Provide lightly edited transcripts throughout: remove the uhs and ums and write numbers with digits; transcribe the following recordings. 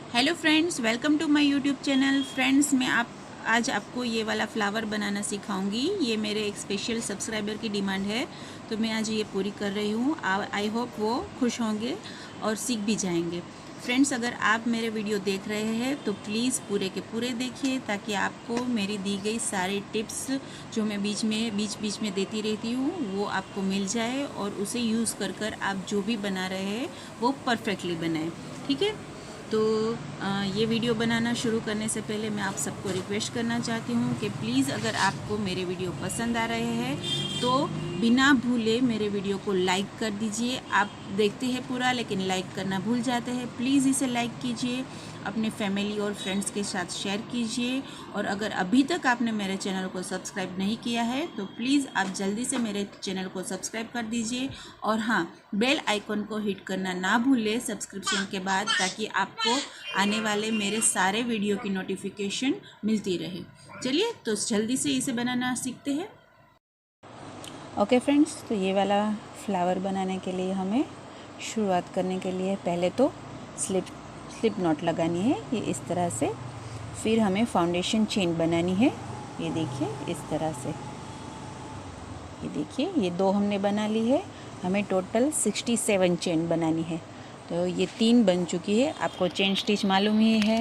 Hello friends, welcome to my YouTube channel. Friends, मैं आज आपको ये वाला फ्लावर बनाना सिखाऊंगी। ये मेरे एक स्पेशल सब्सक्राइबर की डिमांड है, तो मैं आज ये पूरी कर रही हूँ। आई होप वो खुश होंगे और सीख भी जाएंगे। फ्रेंड्स, अगर आप मेरे वीडियो देख रहे हैं तो प्लीज़ पूरे के पूरे देखिए, ताकि आपको मेरी दी गई सारी टिप्स जो मैं बीच में देती रहती हूँ वो आपको मिल जाए, और उसे यूज़ कर आप जो भी बना रहे हैं वो परफेक्टली बनाएं। ठीक है। तो ये वीडियो बनाना शुरू करने से पहले मैं आप सबको रिक्वेस्ट करना चाहती हूँ कि प्लीज़, अगर आपको मेरे वीडियो पसंद आ रहे हैं तो बिना भूले मेरे वीडियो को लाइक कर दीजिए। आप देखते हैं पूरा, लेकिन लाइक करना भूल जाते हैं। प्लीज़ इसे लाइक कीजिए, अपने फैमिली और फ्रेंड्स के साथ शेयर कीजिए। और अगर अभी तक आपने मेरे चैनल को सब्सक्राइब नहीं किया है तो प्लीज़ आप जल्दी से मेरे चैनल को सब्सक्राइब कर दीजिए। और हाँ, बेल आइकन को हिट करना ना भूलें सब्सक्रिप्शन के बाद, ताकि आपको आने वाले मेरे सारे वीडियो की नोटिफिकेशन मिलती रहे। चलिए, तो जल्दी से इसे बनाना सीखते हैं। ओके फ्रेंड्स, तो ये वाला फ्लावर बनाने के लिए हमें शुरुआत करने के लिए पहले तो स्लिप नॉट लगानी है, ये इस तरह से। फिर हमें फाउंडेशन चेन बनानी है, ये देखिए इस तरह से। ये देखिए, ये 2 हमने बना ली है। हमें टोटल 67 चेन बनानी है। तो ये 3 बन चुकी है। आपको चेन स्टिच मालूम ही है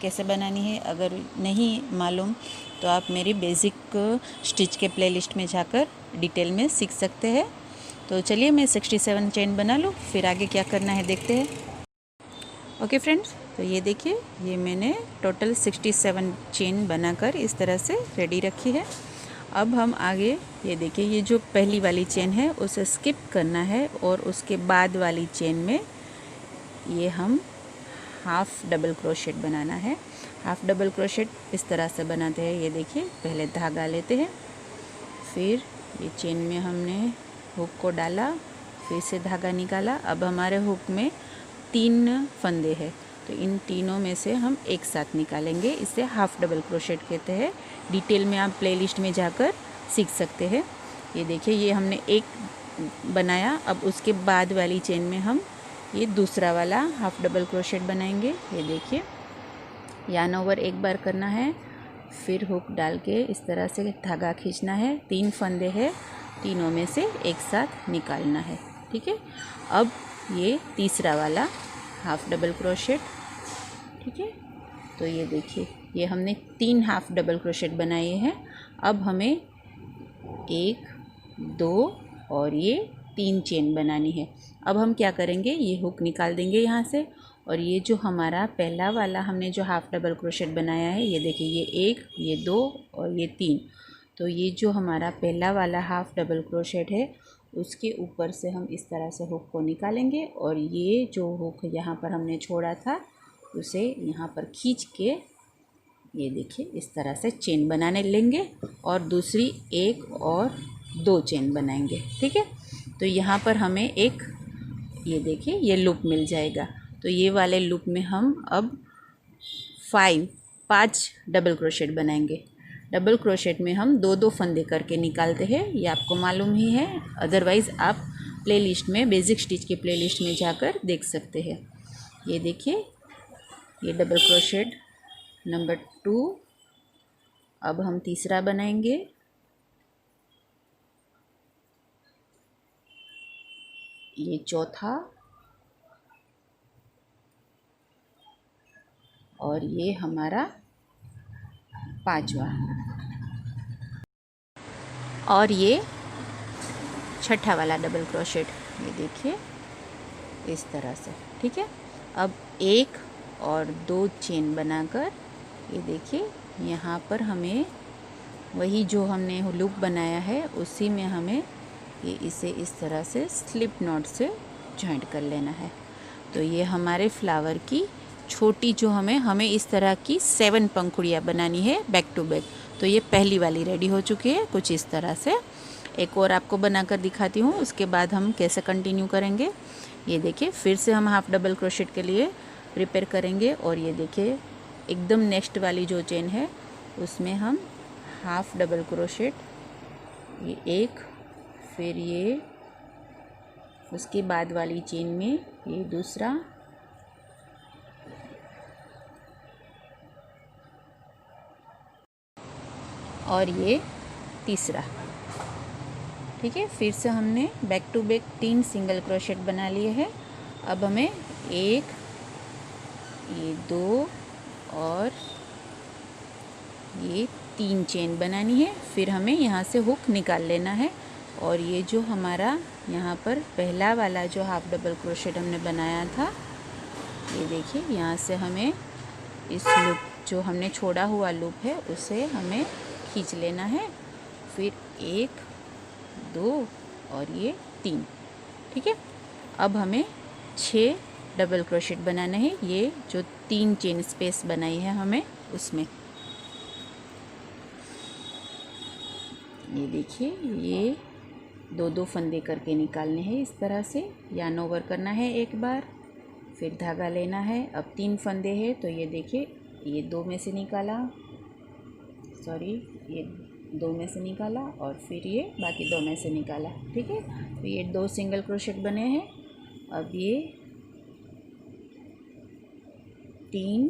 कैसे बनानी है। अगर नहीं मालूम तो आप मेरी बेसिक स्टिच के प्लेलिस्ट में जाकर डिटेल में सीख सकते हैं। तो चलिए, मैं 67 चेन बना लूँ, फिर आगे क्या करना है देखते हैं। ओके फ्रेंड्स, तो ये देखिए, ये मैंने टोटल 67 चेन बनाकर इस तरह से रेडी रखी है। अब हम आगे, ये देखिए, ये जो पहली वाली चेन है उसे स्किप करना है, और उसके बाद वाली चेन में ये हम हाफ डबल क्रोशेट बनाना है। हाफ डबल क्रोशेट इस तरह से बनाते हैं। ये देखिए, पहले धागा लेते हैं, फिर ये चेन में हमने हुक को डाला, फिर से धागा निकाला। अब हमारे हुक में 3 फंदे हैं, तो इन तीनों में से हम एक साथ निकालेंगे। इसे हाफ डबल क्रोशेट कहते हैं। डिटेल में आप प्लेलिस्ट में जाकर सीख सकते हैं। ये देखिए, ये हमने एक बनाया। अब उसके बाद वाली चेन में हम ये दूसरा वाला हाफ डबल क्रोशेट बनाएंगे। ये देखिए, यार्न ओवर एक बार करना है, फिर हुक डाल के इस तरह से धागा खींचना है। 3 फंदे हैं, तीनों में से एक साथ निकालना है। ठीक है। अब ये तीसरा वाला हाफ डबल क्रोशेट, ठीक है। तो ये देखिए, ये हमने 3 हाफ डबल क्रोशेट बनाए हैं। अब हमें 1, 2 और ये 3 चेन बनानी है। अब हम क्या करेंगे, ये हुक निकाल देंगे यहाँ से, और ये जो हमारा पहला वाला हमने जो हाफ डबल क्रोशेट बनाया है, ये देखिए, ये 1, ये 2 और ये 3। तो ये जो हमारा पहला वाला हाफ डबल क्रोशेट है, उसके ऊपर से हम इस तरह से हुक को निकालेंगे, और ये जो हुक यहाँ पर हमने छोड़ा था उसे यहाँ पर खींच के, ये देखिए, इस तरह से चेन बनाने लेंगे, और दूसरी 1 और 2 चेन बनाएंगे। ठीक है। तो यहाँ पर हमें एक, ये देखिए, ये लूप मिल जाएगा। तो ये वाले लूप में हम अब 5 डबल क्रोशेट बनाएंगे। डबल क्रोशेट में हम 2-2 फंदे करके निकालते हैं, ये आपको मालूम ही है। अदरवाइज़ आप प्लेलिस्ट में, बेसिक स्टिच के प्लेलिस्ट में जाकर देख सकते हैं। ये देखिए, ये डबल क्रोशेट नंबर 2। अब हम तीसरा बनाएंगे। ये चौथा, और ये हमारा 5वां, और ये छठा वाला डबल क्रोशेट। ये देखिए, इस तरह से। ठीक है। अब 1 और 2 चेन बनाकर, ये देखिए, यहाँ पर हमें वही जो हमने लूप बनाया है उसी में हमें ये इसे इस तरह से स्लिप नॉट से जॉइंट कर लेना है। तो ये हमारे फ्लावर की छोटी जो हमें इस तरह की 7 पंखुड़ियाँ बनानी है बैक टू बैक। तो ये पहली वाली रेडी हो चुकी है कुछ इस तरह से। एक और आपको बनाकर दिखाती हूँ, उसके बाद हम कैसे कंटिन्यू करेंगे। ये देखिए, फिर से हम हाफ डबल क्रोशेट के लिए प्रिपेयर करेंगे, और ये देखिए, एकदम नेक्स्ट वाली जो चेन है उसमें हम हाफ डबल क्रोशेट, ये एक, फिर ये उसके बाद वाली चेन में ये दूसरा, और ये तीसरा। ठीक है, फिर से हमने back to back 3 single crochet बना लिए हैं। अब हमें 1, ये 2 और ये 3 चेन बनानी है। फिर हमें यहाँ से हुक निकाल लेना है और ये जो हमारा यहाँ पर पहला वाला जो हाफ डबल क्रोशेट हमने बनाया था, ये देखिए यहाँ से हमें इस लूप जो हमने छोड़ा हुआ लूप है उसे हमें खींच लेना है। फिर 1, 2 और ये 3। ठीक है, अब हमें 6 डबल क्रोशेट बनाना है, ये जो 3 चेन स्पेस बनाई है हमें उसमें। ये देखिए, ये 2-2 फंदे करके निकालने हैं इस तरह से। यार्न ओवर करना है एक बार, फिर धागा लेना है। अब 3 फंदे हैं तो ये देखिए, ये 2 में से निकाला, सॉरी ये 2 में से निकाला और फिर ये बाकी 2 में से निकाला। ठीक है, तो ये 2 सिंगल क्रोशेट बने हैं। अब ये 3,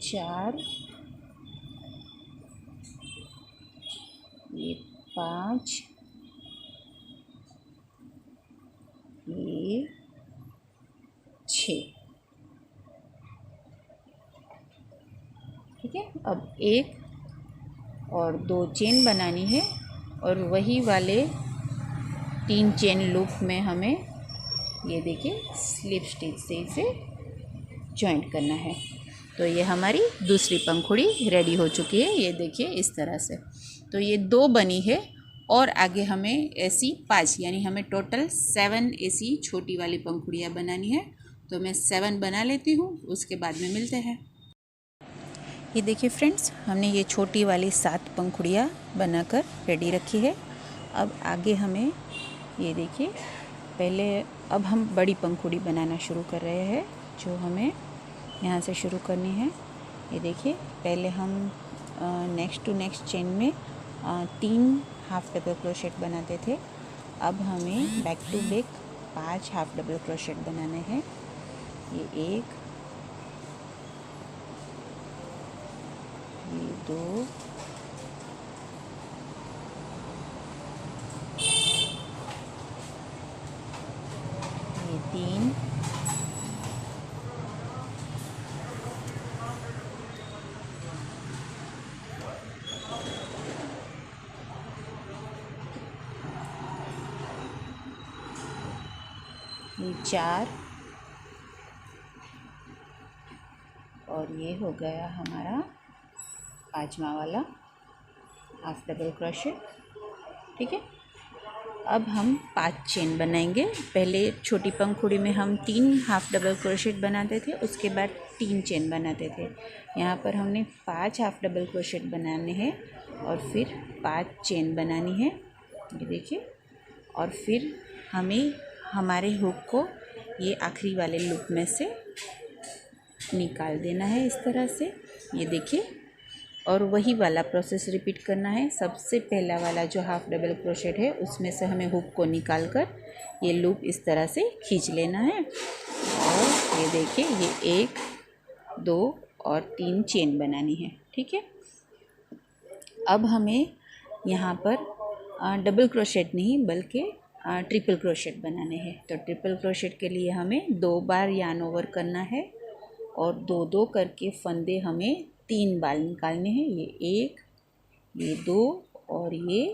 4, ये 5, ये 6। ठीक है, अब 1 और 2 चेन बनानी है और वही वाले 3 चेन लूप में हमें ये देखिए स्लिप स्टिच से इसे जॉइंट करना है। तो ये हमारी दूसरी पंखुड़ी रेडी हो चुकी है। ये देखिए इस तरह से। तो ये 2 बनी है और आगे हमें ऐसी 5, यानी हमें टोटल 7 ऐसी छोटी वाली पंखुड़ियाँ बनानी है। तो मैं 7 बना लेती हूँ, उसके बाद में मिलते हैं। ये देखिए फ्रेंड्स, हमने ये छोटी वाली 7 पंखुड़ियाँ बनाकर रेडी रखी है। अब आगे हमें ये देखिए, पहले अब हम बड़ी पंखुड़ी बनाना शुरू कर रहे हैं, जो हमें यहाँ से शुरू करनी है। ये देखिए, पहले हम नेक्स्ट टू नेक्स्ट चेन में 3 हाफ डबल क्रोशेट बनाते थे। अब हमें back to back 5 half double crochet बनाने हैं। ये 1, ये 2, ये 3, ये 4 और ये हो गया हमारा 5वां वाला हाफ डबल क्रोशेट। ठीक है, अब हम 5 चेन बनाएंगे। पहले छोटी पंखुड़ी में हम 3 हाफ डबल क्रोशेट बनाते थे, उसके बाद 3 चेन बनाते थे। यहाँ पर हमने 5 हाफ डबल क्रोशेट बनाने हैं और फिर 5 चेन बनानी है। ये देखिए, और फिर हमें हमारे हुक को ये आखिरी वाले लूप में से निकाल देना है इस तरह से। ये देखिए, और वही वाला प्रोसेस रिपीट करना है। सबसे पहला वाला जो हाफ डबल क्रोशेट है उसमें से हमें हुक को निकाल कर ये लूप इस तरह से खींच लेना है। और ये देखिए, ये 1, 2 और 3 चेन बनानी है। ठीक है, अब हमें यहाँ पर डबल क्रोशेट नहीं बल्कि ट्रिपल क्रोशेट बनाने हैं। तो ट्रिपल क्रोशेट के लिए हमें 2 बार यार्न ओवर करना है और 2-2 करके फंदे हमें 3 बार निकालने हैं। ये 1, ये 2 और ये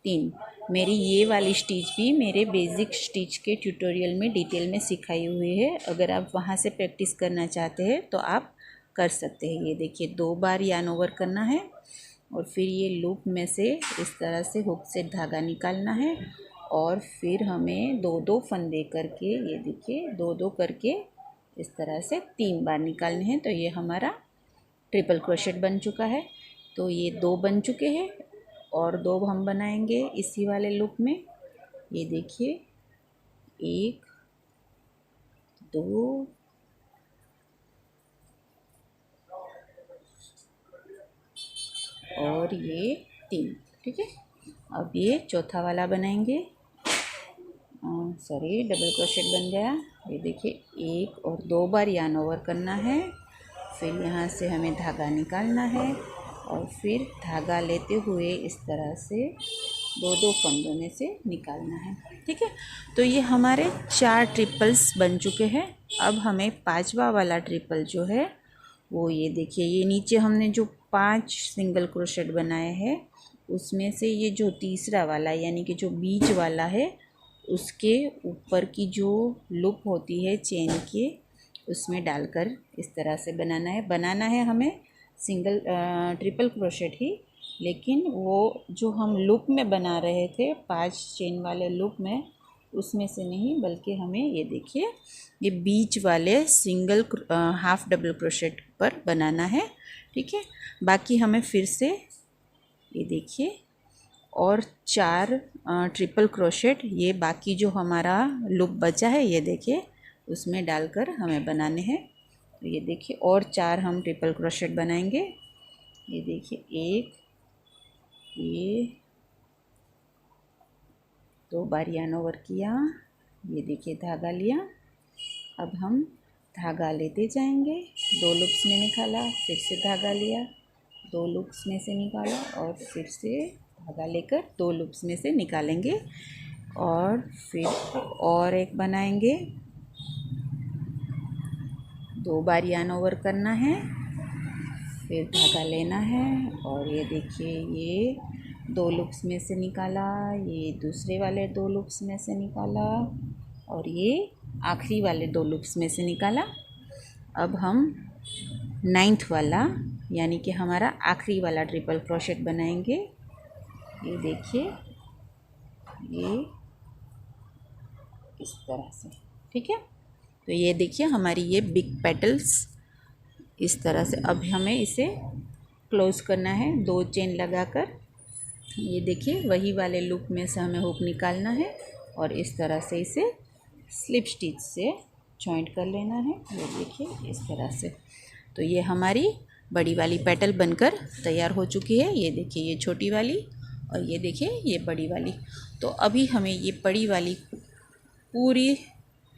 3। मेरी ये वाली स्टिच भी मेरे बेसिक स्टिच के ट्यूटोरियल में डिटेल में सिखाई हुई है। अगर आप वहाँ से प्रैक्टिस करना चाहते हैं तो आप कर सकते हैं। ये देखिए, 2 बार यार्न ओवर करना है और फिर ये लूप में से इस तरह से हुक से धागा निकालना है और फिर हमें 2-2 फंदे करके, ये देखिए 2-2 करके इस तरह से 3 बार निकालने हैं। तो ये हमारा ट्रिपल क्रोशेट बन चुका है। तो ये 2 बन चुके हैं और 2 हम बनाएंगे इसी वाले लूप में। ये देखिए, 1, 2 और ये 3। ठीक है, अब ये चौथा वाला बनाएंगे। सॉरी, डबल क्रोशेट बन गया। ये देखिए, 1 और 2 बार यार्न ओवर करना है, फिर यहाँ से हमें धागा निकालना है और फिर धागा लेते हुए इस तरह से दो दो फंदों में से निकालना है। ठीक है, तो ये हमारे 4 ट्रिपल्स बन चुके हैं। अब हमें 5वां वाला ट्रिपल जो है वो ये देखिए, ये नीचे हमने जो 5 सिंगल क्रोशेट बनाए हैं उसमें से ये जो तीसरा वाला यानी कि जो बीच वाला है उसके ऊपर की जो लूप होती है चेन के उसमें डालकर इस तरह से बनाना है हमें सिंगल ट्रिपल क्रोशेट ही, लेकिन वो जो हम लूप में बना रहे थे 5 चेन वाले लूप में उसमें से नहीं, बल्कि हमें ये देखिए ये बीच वाले सिंगल हाफ डबल क्रोशेट पर बनाना है। ठीक है, बाकी हमें फिर से ये देखिए और 4 ट्रिपल क्रोशेट ये बाकी जो हमारा लूप बचा है ये देखिए उसमें डालकर हमें बनाने हैं। तो ये देखिए और 4 हम ट्रिपल क्रोशेट बनाएंगे। ये देखिए एक, ये 2 बार यार्न ओवर किया, ये देखिए धागा लिया। अब हम धागा लेते जाएंगे, 2 लूप्स में निकाला, फिर से धागा लिया, 2 लूप्स में से निकाला और फिर से धागा लेकर 2 लूप्स में से निकालेंगे और फिर और एक बनाएंगे। 2 बार यार्न ओवर करना है, फिर धागा लेना है और ये देखिए ये 2 लूप्स में से निकाला, ये दूसरे वाले 2 लूप्स में से निकाला और ये आखिरी वाले 2 लूप्स में से निकाला। अब हम 9th वाला यानी कि हमारा आखिरी वाला ट्रिपल क्रोशेट बनाएंगे। ये देखिए ये इस तरह से। ठीक है, तो ये देखिए हमारी ये बिग पेटल्स इस तरह से। अब हमें इसे क्लोज करना है 2 चेन लगाकर। ये देखिए वही वाले लूप में से हमें हुक निकालना है और इस तरह से इसे स्लिप स्टिच से जॉइंट कर लेना है। ये देखिए इस तरह से। तो ये हमारी बड़ी वाली पेटल बनकर तैयार हो चुकी है। ये देखिए ये छोटी वाली और ये देखिए ये बड़ी वाली। तो अभी हमें ये बड़ी वाली पूरी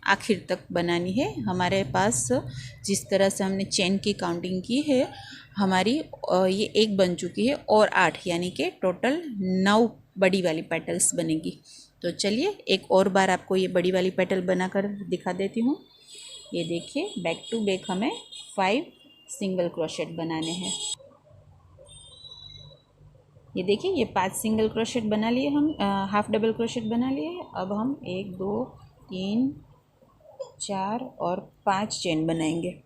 आखिर तक बनानी है। हमारे पास जिस तरह से हमने चेन की काउंटिंग की है हमारी ये एक बन चुकी है और 8 यानी कि टोटल 9 बड़ी वाली पेटल्स बनेगी। तो चलिए एक और बार आपको ये बड़ी वाली पेटल बनाकर दिखा देती हूँ। ये देखिए बैक टू बैक हमें 5 सिंगल क्रोशेट बनाने हैं। ये देखिए ये 5 सिंगल क्रोशेट बना लिए हम, हाफ डबल क्रोशेट बना लिए हैं। अब हम 1 2 3 4 और 5 चेन बनाएंगे।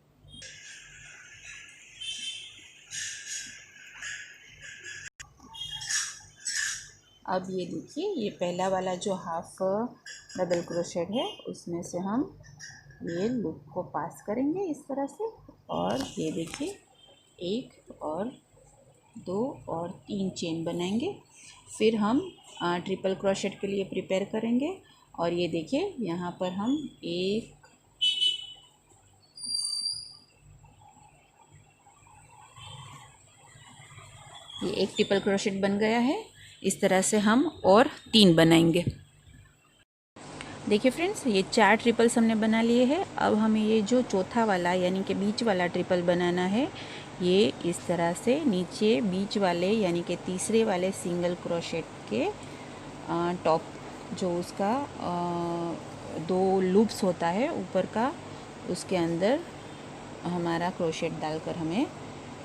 अब ये देखिए ये पहला वाला जो हाफ डबल क्रोशेट है उसमें से हम ये लूप को पास करेंगे इस तरह से और ये देखिए 1 और 2 और 3 चेन बनाएंगे। फिर हम ट्रिपल क्रोशेट के लिए प्रिपेयर करेंगे और ये देखिए यहाँ पर हम ये एक ट्रिपल क्रोशेट बन गया है। इस तरह से हम और 3 बनाएंगे। देखिए फ्रेंड्स ये 4 ट्रिपल्स हमने बना लिए हैं। अब हमें ये जो चौथा वाला यानी कि बीच वाला ट्रिपल बनाना है। ये इस तरह से नीचे बीच वाले यानी कि तीसरे वाले सिंगल क्रोशेट के टॉप जो उसका 2 लूप्स होता है ऊपर का, उसके अंदर हमारा क्रोशेट डालकर हमें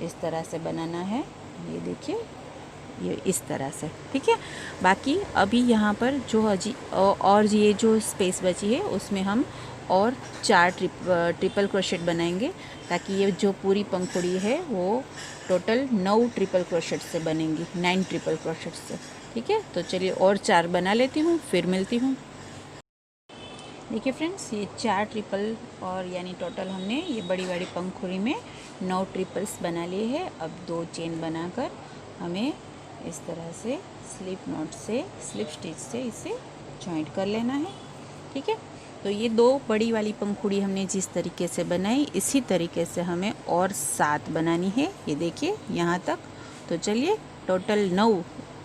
इस तरह से बनाना है। ये देखिए ये इस तरह से। ठीक है, बाकी अभी यहाँ पर जो और ये जो स्पेस बची है उसमें हम और 4 ट्रिपल क्रोशेट बनाएंगे ताकि ये जो पूरी पंखुड़ी है वो टोटल 9 ट्रिपल क्रोशेट से बनेंगी, 9 ट्रिपल क्रोशेट से। ठीक है, तो चलिए और 4 बना लेती हूँ फिर मिलती हूँ। देखिए फ्रेंड्स ये 4 ट्रिपल और यानी टोटल हमने ये बड़ी बड़ी पंखुड़ी में 9 ट्रिपल्स बना लिए हैं। अब 2 चेन बनाकर हमें इस तरह से स्लिप नॉट से स्लिप स्टिच से इसे जॉइंट कर लेना है। ठीक है, तो ये 2 बड़ी वाली पंखुड़ी हमने जिस तरीके से बनाई इसी तरीके से हमें और 7 बनानी है। ये देखिए यहाँ तक। तो चलिए टोटल 9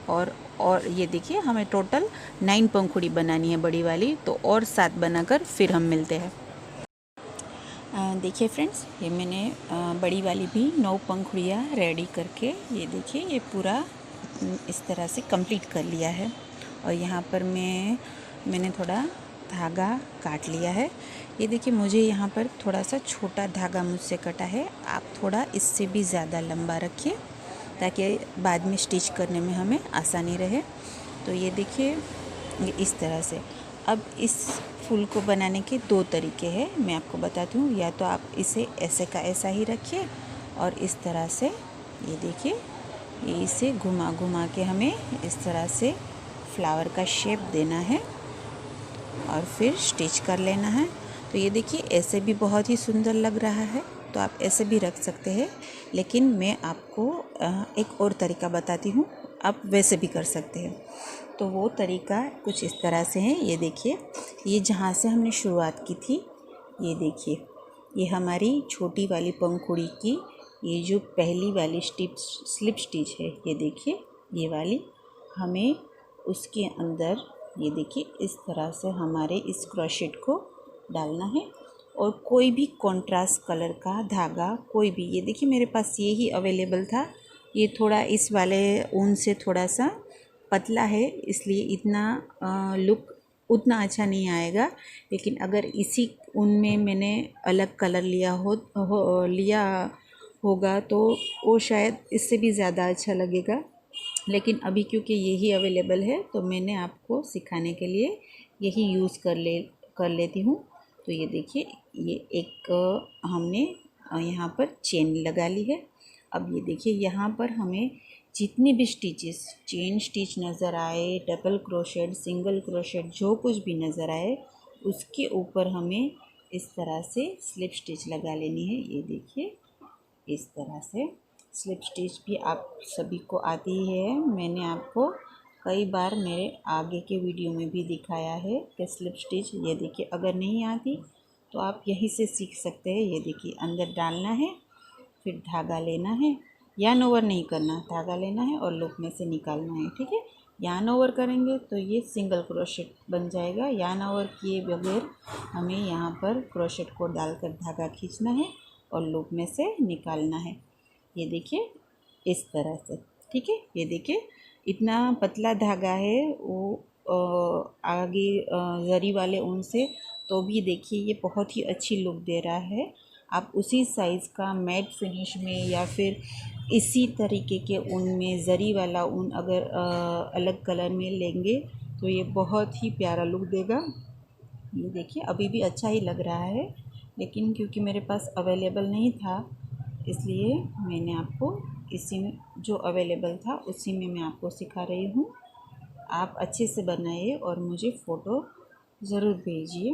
और ये देखिए हमें टोटल 9 पंखुड़ी बनानी है बड़ी वाली, तो और 7 बनाकर फिर हम मिलते हैं। देखिए फ्रेंड्स, ये मैंने बड़ी वाली भी 9 पंखुड़ियाँ रेडी करके, ये देखिए ये पूरा इस तरह से कंप्लीट कर लिया है। और यहाँ पर मैंने थोड़ा धागा काट लिया है। ये देखिए मुझे यहाँ पर थोड़ा सा छोटा धागा मुझसे कटा है, आप थोड़ा इससे भी ज़्यादा लंबा रखिए ताकि बाद में स्टिच करने में हमें आसानी रहे। तो ये देखिए ये इस तरह से। अब इस फूल को बनाने के 2 तरीके हैं, मैं आपको बताती हूँ। या तो आप इसे ऐसे का ऐसा ही रखिए और इस तरह से ये देखिए ये इसे घुमा घुमा के हमें इस तरह से फ्लावर का शेप देना है और फिर स्टिच कर लेना है। तो ये देखिए ऐसे भी बहुत ही सुंदर लग रहा है, तो आप ऐसे भी रख सकते हैं, लेकिन मैं आपको एक और तरीका बताती हूँ, आप वैसे भी कर सकते हैं। तो वो तरीका कुछ इस तरह से है। ये देखिए ये जहाँ से हमने शुरुआत की थी, ये देखिए ये हमारी छोटी वाली पंखुड़ी की ये जो पहली वाली स्लिप स्टिच है, ये देखिए ये वाली, हमें उसके अंदर ये देखिए इस तरह से हमारे इस क्रोशेट को डालना है। और कोई भी कॉन्ट्रास्ट कलर का धागा, कोई भी, ये देखिए मेरे पास ये ही अवेलेबल था। ये थोड़ा इस वाले ऊन से थोड़ा सा पतला है, इसलिए इतना लुक उतना अच्छा नहीं आएगा। लेकिन अगर इसी ऊन में मैंने अलग कलर लिया होगा तो वो शायद इससे भी ज़्यादा अच्छा लगेगा। लेकिन अभी क्योंकि यही अवेलेबल है तो मैंने आपको सिखाने के लिए यही यूज़ कर लेती हूँ। तो ये देखिए ये एक हमने यहाँ पर चेन लगा ली है। अब ये देखिए यहाँ पर हमें जितनी भी स्टिचेस, चेन स्टिच नज़र आए, डबल क्रोशेट, सिंगल क्रोशेट, जो कुछ भी नज़र आए उसके ऊपर हमें इस तरह से स्लिप स्टिच लगा लेनी है। ये देखिए इस तरह से स्लिप स्टिच भी आप सभी को आती है। मैंने आपको कई बार मेरे आगे के वीडियो में भी दिखाया है कि स्लिप स्टिच, ये देखिए अगर नहीं आती तो आप यहीं से सीख सकते हैं। ये देखिए अंदर डालना है, फिर धागा लेना है, यार्न ओवर नहीं करना, धागा लेना है और लूप में से निकालना है, ठीक है। यार्न ओवर करेंगे तो ये सिंगल क्रोशेट बन जाएगा। यार्न ओवर किए बगैर हमें यहाँ पर क्रोशेट को डालकर धागा खींचना है और लूप में से निकालना है। ये देखिए इस तरह से, ठीक है। ये देखिए इतना पतला धागा है वो आगे जरी वाले ऊन से, तो भी देखिए ये बहुत ही अच्छी लुक दे रहा है। आप उसी साइज़ का मैट फिनिश में या फिर इसी तरीके के ऊन में, ज़री वाला ऊन अगर अलग कलर में लेंगे तो ये बहुत ही प्यारा लुक देगा। ये देखिए अभी भी अच्छा ही लग रहा है, लेकिन क्योंकि मेरे पास अवेलेबल नहीं था इसलिए मैंने आपको इसी में जो अवेलेबल था उसी में मैं आपको सिखा रही हूँ। आप अच्छे से बनाइए और मुझे फ़ोटो ज़रूर भेजिए।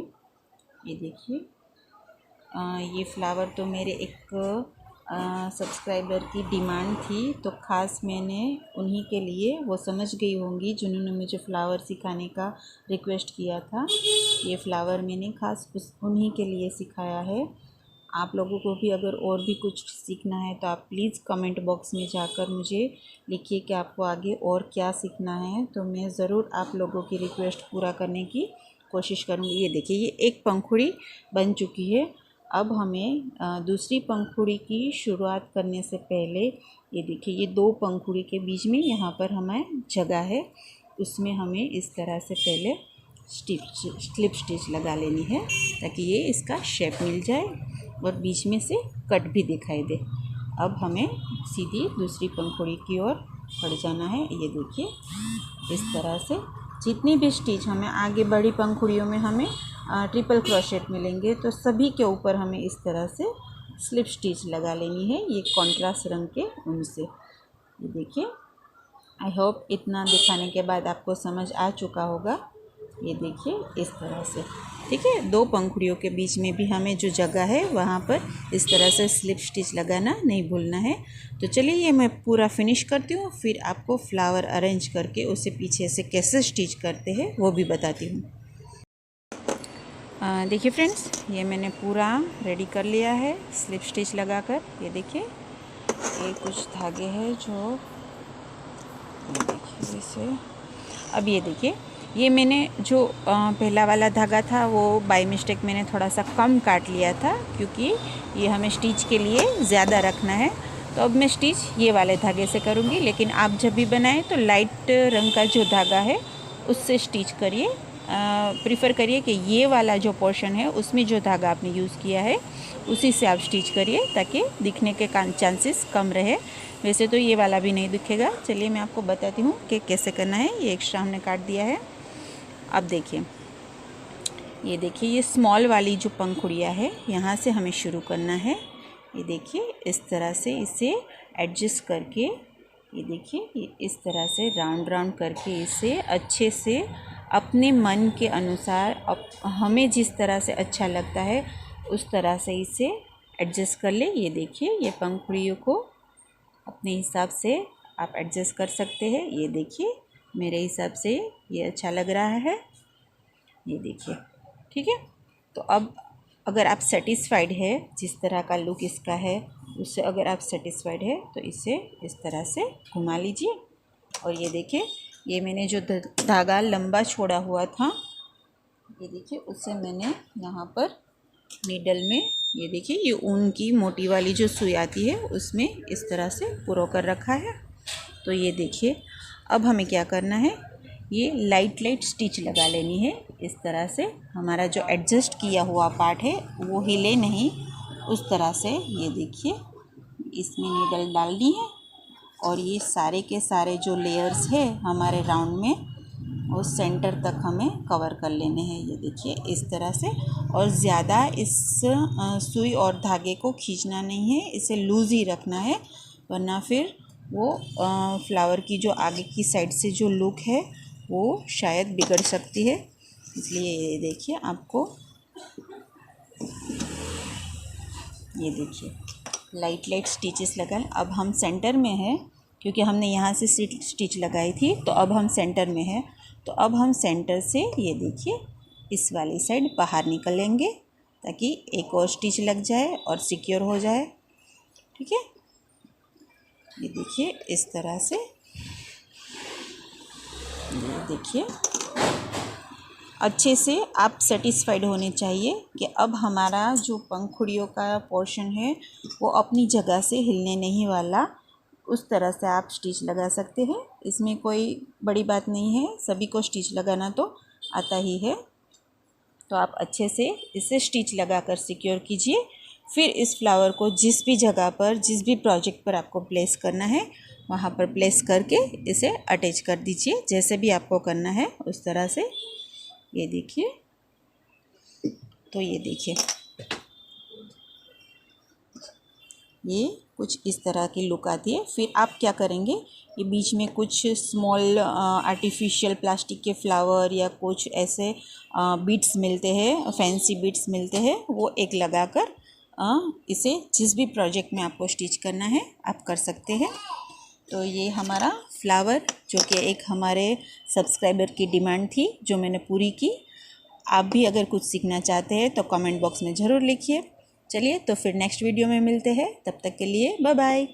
ये देखिए ये फ्लावर तो मेरे एक सब्सक्राइबर की डिमांड थी, तो ख़ास मैंने उन्हीं के लिए, वो समझ गई होंगी जिन्होंने मुझे फ़्लावर सिखाने का रिक्वेस्ट किया था, ये फ़्लावर मैंने ख़ास उन्हीं के लिए सिखाया है। आप लोगों को भी अगर और भी कुछ सीखना है तो आप प्लीज़ कमेंट बॉक्स में जाकर मुझे लिखिए कि आपको आगे और क्या सीखना है, तो मैं ज़रूर आप लोगों की रिक्वेस्ट पूरा करने की कोशिश करूँगी। ये देखिए ये एक पंखुड़ी बन चुकी है। अब हमें दूसरी पंखुड़ी की शुरुआत करने से पहले ये देखिए ये 2 पंखुड़ी के बीच में यहाँ पर हमें जगह है, उसमें हमें इस तरह से पहले स्लिप स्टिच लगा लेनी है ताकि ये इसका शेप मिल जाए और बीच में से कट भी दिखाई दे। अब हमें सीधी दूसरी पंखुड़ी की ओर बढ़ जाना है। ये देखिए इस तरह से जितनी भी स्टिच हमें आगे बड़ी पंखुड़ियों में हमें ट्रिपल क्रोशेट मिलेंगे, तो सभी के ऊपर हमें इस तरह से स्लिप स्टिच लगा लेनी है, ये कॉन्ट्रास्ट रंग के ऊन से। ये देखिए आई होप इतना दिखाने के बाद आपको समझ आ चुका होगा। ये देखिए इस तरह से, ठीक है। 2 पंखुड़ियों के बीच में भी हमें जो जगह है वहाँ पर इस तरह से स्लिप स्टिच लगाना नहीं भूलना है। तो चलिए ये मैं पूरा फिनिश करती हूँ, फिर आपको फ्लावर अरेंज करके उसे पीछे से कैसे स्टिच करते हैं वो भी बताती हूँ। देखिए फ्रेंड्स, ये मैंने पूरा रेडी कर लिया है स्लिप स्टिच लगाकर। ये देखिए ये कुछ धागे हैं जो, ये देखिए जैसे, अब ये देखिए ये मैंने जो पहला वाला धागा था वो बाय मिस्टेक मैंने थोड़ा सा कम काट लिया था, क्योंकि ये हमें स्टिच के लिए ज़्यादा रखना है। तो अब मैं स्टिच ये वाले धागे से करूँगी, लेकिन आप जब भी बनाएं तो लाइट रंग का जो धागा है उससे स्टिच करिए। प्रीफर करिए कि ये वाला जो पोर्शन है उसमें जो धागा आपने यूज़ किया है उसी से आप स्टिच करिए, ताकि दिखने के चांसेस कम रहे। वैसे तो ये वाला भी नहीं दिखेगा। चलिए मैं आपको बताती हूँ कि कैसे करना है। ये एक्स्ट्रा हमने काट दिया है। अब देखिए, ये देखिए, ये स्मॉल वाली जो पंखुड़ियाँ है यहाँ से हमें शुरू करना है। ये देखिए, इस तरह से इसे एडजस्ट करके, ये देखिए, ये इस तरह से राउंड राउंड करके इसे अच्छे से अपने मन के अनुसार, हमें जिस तरह से अच्छा लगता है उस तरह से इसे एडजस्ट कर ले। ये देखिए, ये पंखुड़ियों को अपने हिसाब से आप एडजस्ट कर सकते हैं। ये देखिए, मेरे हिसाब से ये अच्छा लग रहा है। ये देखिए, ठीक है। तो अब अगर आप सेटिस्फाइड है जिस तरह का लुक इसका है, उससे अगर आप सेटिस्फाइड है तो इसे इस तरह से घुमा लीजिए। और ये देखिए, ये मैंने जो धागा लंबा छोड़ा हुआ था, ये देखिए, उससे मैंने यहाँ पर नीडल में, ये देखिए, ये ऊन की मोटी वाली जो सुई आती है उसमें इस तरह से पुरो कर रखा है। तो ये देखिए, अब हमें क्या करना है, ये लाइट लाइट स्टिच लगा लेनी है। इस तरह से हमारा जो एडजस्ट किया हुआ पार्ट है वो हिले नहीं, उस तरह से। ये देखिए, इसमें नीडल डालनी है और ये सारे के सारे जो लेयर्स है हमारे राउंड में वो सेंटर तक हमें कवर कर लेने हैं। ये देखिए, इस तरह से। और ज़्यादा इस सुई और धागे को खींचना नहीं है, इसे लूज़ ही रखना है, वरना फिर वो फ्लावर की जो आगे की साइड से जो लुक है वो शायद बिगड़ सकती है। इसलिए ये देखिए, आपको ये देखिए लाइट लाइट स्टिचेस लगाएं। अब हम सेंटर में है, क्योंकि हमने यहाँ से स्टिच लगाई थी, तो अब हम सेंटर में है। तो अब हम सेंटर से, ये देखिए, इस वाली साइड बाहर निकलेंगे ताकि एक और स्टिच लग जाए और सिक्योर हो जाए। ठीक है, ये देखिए, इस तरह से। ये देखिए, अच्छे से आप सेटिस्फाइड होने चाहिए कि अब हमारा जो पंखुड़ियों का पोर्शन है वो अपनी जगह से हिलने नहीं वाला। उस तरह से आप स्टिच लगा सकते हैं, इसमें कोई बड़ी बात नहीं है, सभी को स्टिच लगाना तो आता ही है। तो आप अच्छे से इसे स्टिच लगा कर सिक्योर कीजिए। फिर इस फ्लावर को जिस भी जगह पर, जिस भी प्रोजेक्ट पर आपको प्लेस करना है वहाँ पर प्लेस करके इसे अटैच कर दीजिए, जैसे भी आपको करना है उस तरह से। ये देखिए, तो ये देखिए, ये कुछ इस तरह की लुक आती है। फिर आप क्या करेंगे, ये बीच में कुछ स्मॉल आर्टिफिशियल प्लास्टिक के फ्लावर या कुछ ऐसे बीट्स मिलते हैं, फैंसी बीट्स मिलते हैं, वो एक लगाकर इसे जिस भी प्रोजेक्ट में आपको स्टिच करना है आप कर सकते हैं। तो ये हमारा फ्लावर, जो कि एक हमारे सब्सक्राइबर की डिमांड थी, जो मैंने पूरी की। आप भी अगर कुछ सीखना चाहते हैं तो कमेंट बॉक्स में ज़रूर लिखिए। चलिए, तो फिर नेक्स्ट वीडियो में मिलते हैं, तब तक के लिए बाय बाय।